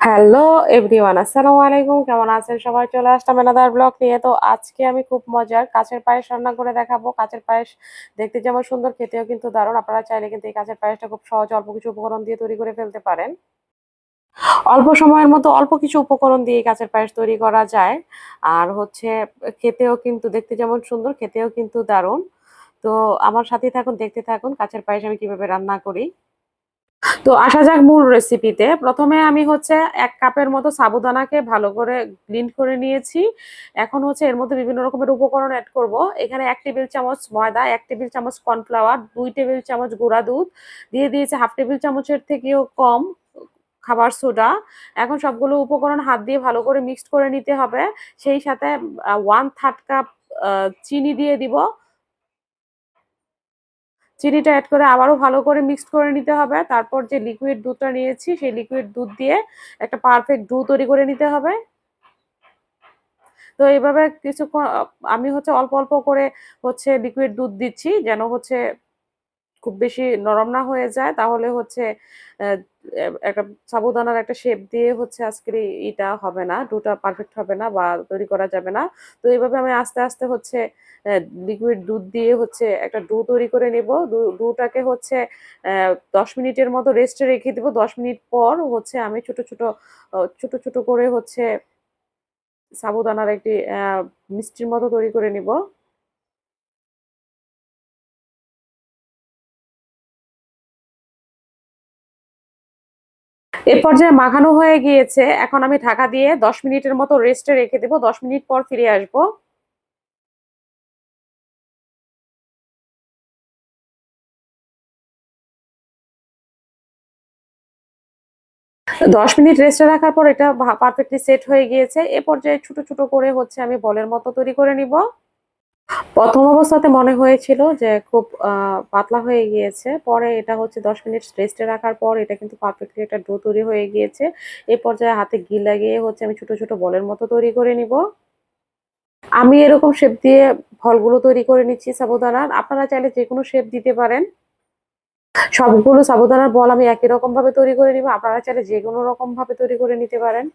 Hello everyone, আসসালামু আলাইকুম। কেমন আছেন সবাই? চলে আসলাম এনাদার ব্লগ নিয়ে। তো আজকে আমি খুব মজার কাঁচের পায়েস রান্না করে দেখাবো। কাঁচের পায়েস দেখতে যেমন সুন্দর, খেতেও কিন্তু দারুণ। আপনারা চাইলে কিন্তু এই কাঁচের পায়েসটা খুব সহজে অল্প কিছু উপকরণ দিয়ে তৈরি করে ফেলতে পারেন। অল্প সময়ের মতো অল্প কিছু উপকরণ দিয়ে এই কাঁচের পায়েস তৈরি করা যায়। আর হচ্ছে খেতেও কিন্তু দেখতে যেমন সুন্দর, খেতেও কিন্তু দারুণ। তো আমার সাথেই থাকুন, দেখতে থাকুন কাঁচের পায়েস আমি কিভাবে রান্না করি। তো আসা যাক মূল রেসিপিতে। প্রথমে আমি হচ্ছে ১ কাপের মতো সাবুদানাকে ভালো করে ব্লেন্ড করে নিয়েছি। এখন হচ্ছে এর মধ্যে বিভিন্ন রকমের উপকরণ এড করব। এখানে ১ টেবিল চামচ ময়দা, ১ টেবিল চামচ কর্নফ্লাওয়ার, ২ টেবিল চামচ গুঁড়া দুধ, দিয়ে দিয়েছি ১/২ টেবিল চামচের থেকেও কম খাবার সোডা। এখন সবগুলো উপকরণ হাত দিয়ে ভালো করে মিক্সড করে নিতে হবে। সেই সাথে 1/3 কাপ আ চিনি দিয়ে দিব। চিনিটা এড করে আবারও ভালো করে মিক্সড করে নিতে হবে। তারপর যে লিকুইড দুধটা নিয়েছি, সেই লিকুইড দুধ দিয়ে একটা পারফেক্ট ডো তৈরি করে নিতে হবে। তো এভাবে কিছুক্ষণ আমি হচ্ছে অল্প, অল্প করে হচ্ছে লিকুইড দুধ দিচ্ছি যেন হচ্ছে খুব বেশি নরম না হয়ে যায়। তাহলে হচ্ছে অ্যা একটা সাবুদানার একটা শেপ দিয়ে হচ্ছে আজকের ইটা হবে না, ডোটা পারফেক্ট হবে না বা তৈরি করা যাবে না। তো এভাবে আমি আস্তে, আস্তে হচ্ছে অ্যা লিকুইড দুধ দিয়ে হচ্ছে একটা ডো তৈরি করে নেব। ডোটাকে হচ্ছে ১০ মিনিটের মতো রেস্টে রেখে দেব। ১০ মিনিট পর হচ্ছে আমি ছোট, ছোট করে হচ্ছে সাবুদানার একটি মিষ্টির মতো তৈরি করে নিব। এ পর্যায়ে মাখানো হয়ে গিয়েছে। এখন আমি ঢাকা দিয়ে ১০ মিনিটের মতো রেস্টে রেখে দেব। ১০ মিনিট পর ফিরে আসবো। ১০ মিনিট রেস্টে রাখার পর এটা পারফেক্টলি সেট হয়ে গিয়েছে। এ পর্যায়ে ছোট, ছোট করে হচ্ছে আমি বলের মতো তৈরি করে নিব। ১ম অবস্থাতে মনে হয়েছিল যে খুব পাতলা হয়ে গিয়েছে। পরে এটা হচ্ছে ১০ মিনিট রেস্টে রাখার পর এটা কিন্তু পারফেক্টলি একটা ডো তৈরি হয়ে গিয়েছে। এ পর্যায়ে হাতে ঘি লাগিয়ে হচ্ছে আমি ছোট, ছোট বলের মতো তৈরি করে নিব। আমি এরকম শেপ দিয়ে ফলগুলো তৈরি করে নিচ্ছি সাবুদানার। আপনারা চাইলে যেকোনো শেপ দিতে পারেন। সবগুলো সাবুদানার বল আমি একই রকমভাবে তৈরি করে নিব। আপনারা চাইলে যেকোনো রকমভাবে তৈরি করে নিতে পারেন।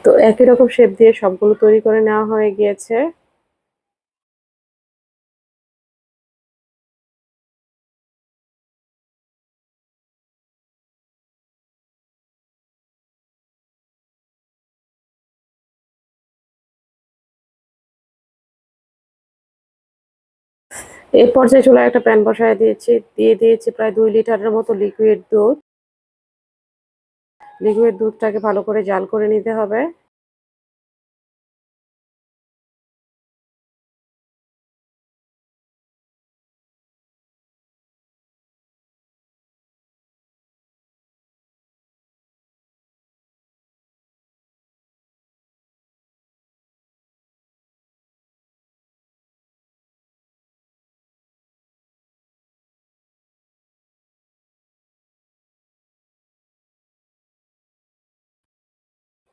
তো একই রকম শেপ দিয়ে সবগুলো তৈরি করে নেওয়া হয়ে গিয়েছে। এই পর্যায়ে চুলায় একটা প্যান বসায় দিয়েছি। দিয়ে দিয়েছি প্রায় ২ লিটারের মতো লিকুইড দুধ। লিকুইড দুধটাকে ভালো করে জাল করে নিতে হবে।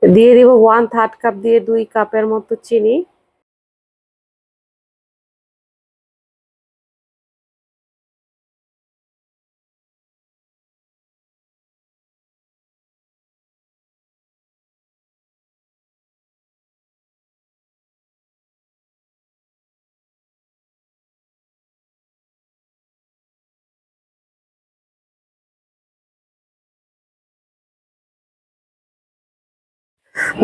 দিয়ে দিব 1/3 কাপ দিয়ে 2 কাপের মতো চিনি।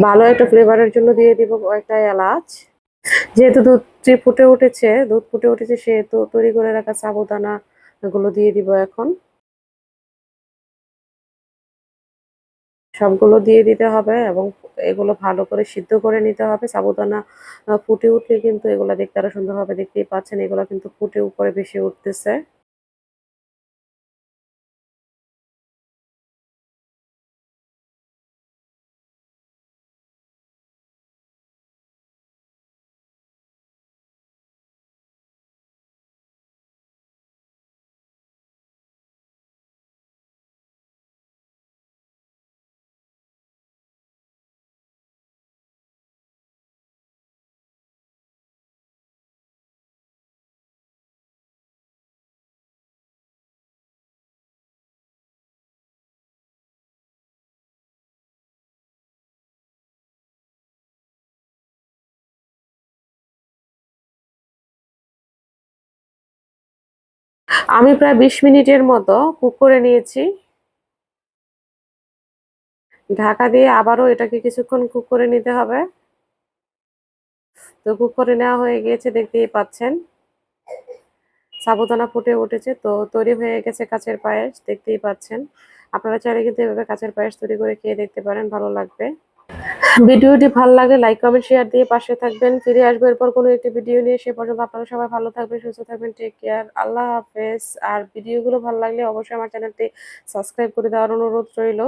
ভালো একটা ফ্লেভারের জন্য দিয়ে দিব কয়েকটা এলাচ। যেহেতু দুধ ফুটে উঠেছে সেহেতু তৈরি করে রাখা সাবুদানা গুলো দিয়ে দিব এখন। সবগুলো দিয়ে দিতে হবে এবং এগুলো ভালো করে সিদ্ধ করে নিতে হবে। সাবুদানা ফুটে উঠলে কিন্তু এগুলো দেখতে আরো সুন্দর হবে। দেখতেই পাচ্ছেন এগুলো কিন্তু ফুটে উপরে ভেসে উঠতেছে। আমি প্রায় ২০ মিনিটের মতো কুক করে নিয়েছি। ঢাকা দিয়ে আবারও এটাকে কিছুক্ষণ কুক করে নিতে হবে। তো কুক করে নেওয়া হয়ে গিয়েছে, দেখতেই পাচ্ছেন সাবুদানা ফুটে উঠেছে। তো তৈরি হয়ে গেছে কাঁচের পায়েস, দেখতেই পাচ্ছেন। আপনারা চাইলে কিন্তু এভাবে কাঁচের পায়েস তৈরি করে খেয়ে দেখতে পারেন, ভালো লাগবে। ভিডিওটি ভালো লাগলে লাইক কমেন্ট শেয়ার দিয়ে পাশে থাকবেন। ফিরে আসবো এরপর কোনো একটি ভিডিও নিয়ে। সে পর্যন্ত আপনারা সবাই ভালো থাকবেন, সুস্থ থাকবেন। টেক কেয়ার, আল্লাহ হাফেজ। আর ভিডিওগুলো ভালো লাগলে অবশ্যই আমার চ্যানেলটি সাবস্ক্রাইব করে দেওয়ার অনুরোধ রইল।